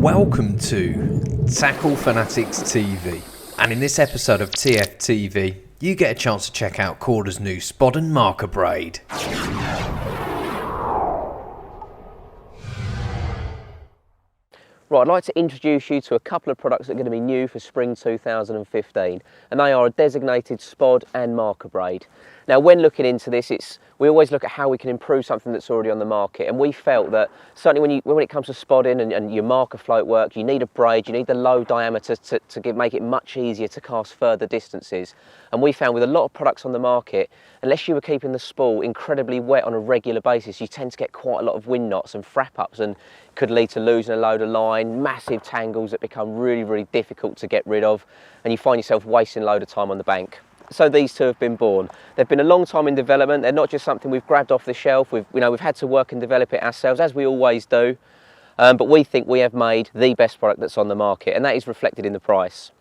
Welcome to Tackle Fanatics TV, and in this episode of TFTV you get a chance to check out Korda's new Spod and marker braid. Right, I'd like to introduce you to a couple of products that are going to be new for spring 2015, and they are a designated Spod and marker braid. Now, when looking into this, we always look at how we can improve something that's already on the market, and we felt that certainly when it comes to spodding and your marker float work, you need a braid, you need the low diameter to make it much easier to cast further distances. And we found with a lot of products on the market, unless you were keeping the spool incredibly wet on a regular basis, you tend to get quite a lot of wind knots and frap ups, and could lead to losing a load of line, massive tangles that become really, really difficult to get rid of, and you find yourself wasting a load of time on the bank. So these two have been born. They've been a long time in development. They're not just something we've grabbed off the shelf. We've had to work and develop it ourselves, as we always do. But we think we have made the best product that's on the market, and that is reflected in the price.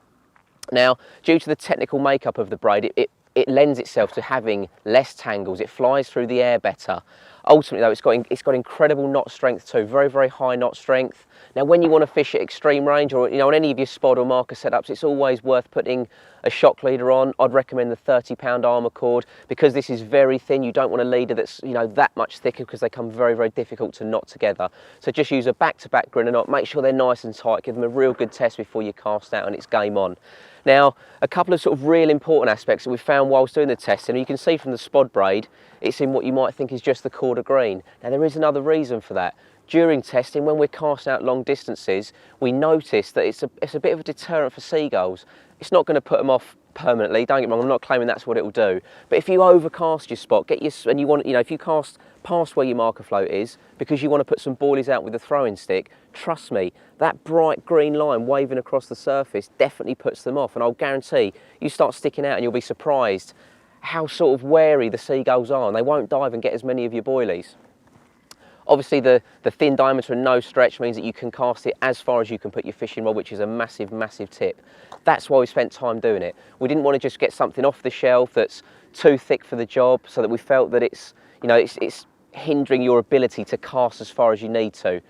Now, due to the technical makeup of the braid, it lends itself to having less tangles. It flies through the air better. Ultimately, though, it's got incredible knot strength too. Very, very high knot strength. Now, when you want to fish at extreme range, or on any of your spod or marker setups, it's always worth putting a shock leader on. I'd recommend the 30-pound armour cord, because this is very thin. You don't want a leader that's that much thicker, because they come very, very difficult to knot together. So just use a back-to-back grinner knot. Make sure they're nice and tight. Give them a real good test before you cast out, and it's game on. Now, a couple of sort of real important aspects that we found whilst doing the testing, and you can see from the Spod braid, it's in what you might think is just the Korda green. Now, there is another reason for that. During testing, when we're casting out long distances, we noticed that it's a bit of a deterrent for seagulls. It's not going to put them off permanently, don't get me wrong, I'm not claiming that's what it will do. But if you overcast your spot, if you cast past where your marker float is, because you want to put some boilies out with a throwing stick, trust me, that bright green line waving across the surface definitely puts them off. And I'll guarantee you start sticking out and you'll be surprised how sort of wary the seagulls are, and they won't dive and get as many of your boilies. Obviously, the thin diameter and no stretch means that you can cast it as far as you can put your fishing rod, which is a massive, massive tip. That's why we spent time doing it. We didn't want to just get something off the shelf that's too thick for the job, so that we felt that it's hindering your ability to cast as far as you need to.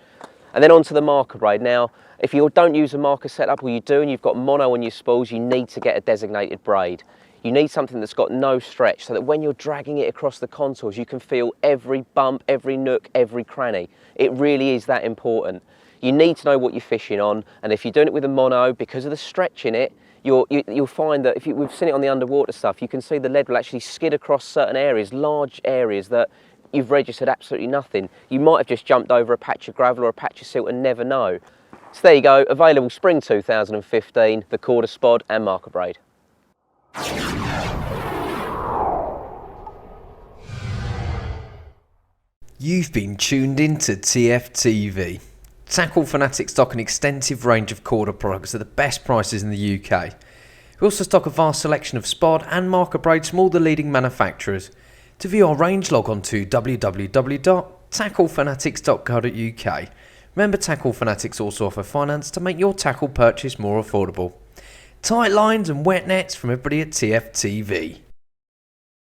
And then onto the marker braid. Now, if you don't use a marker setup, or you do and you've got mono on your spools, you need to get a designated braid. You need something that's got no stretch, so that when you're dragging it across the contours, you can feel every bump, every nook, every cranny. It really is that important. You need to know what you're fishing on, and if you're doing it with a mono, because of the stretch in it, you'll find that we've seen it on the underwater stuff, you can see the lead will actually skid across certain areas, large areas that you've registered absolutely nothing. You might have just jumped over a patch of gravel or a patch of silt and never know. So there you go, available spring 2015, the Korda Spod and marker braid. You've been tuned into TFTV. Tackle Fanatics stock an extensive range of Korda products at the best prices in the UK. We also stock a vast selection of Spod and marker braids from all the leading manufacturers. To view our range, log on to www.tacklefanatics.co.uk. Remember, Tackle Fanatics also offer finance to make your tackle purchase more affordable. Tight lines and wet nets from everybody at TFTV.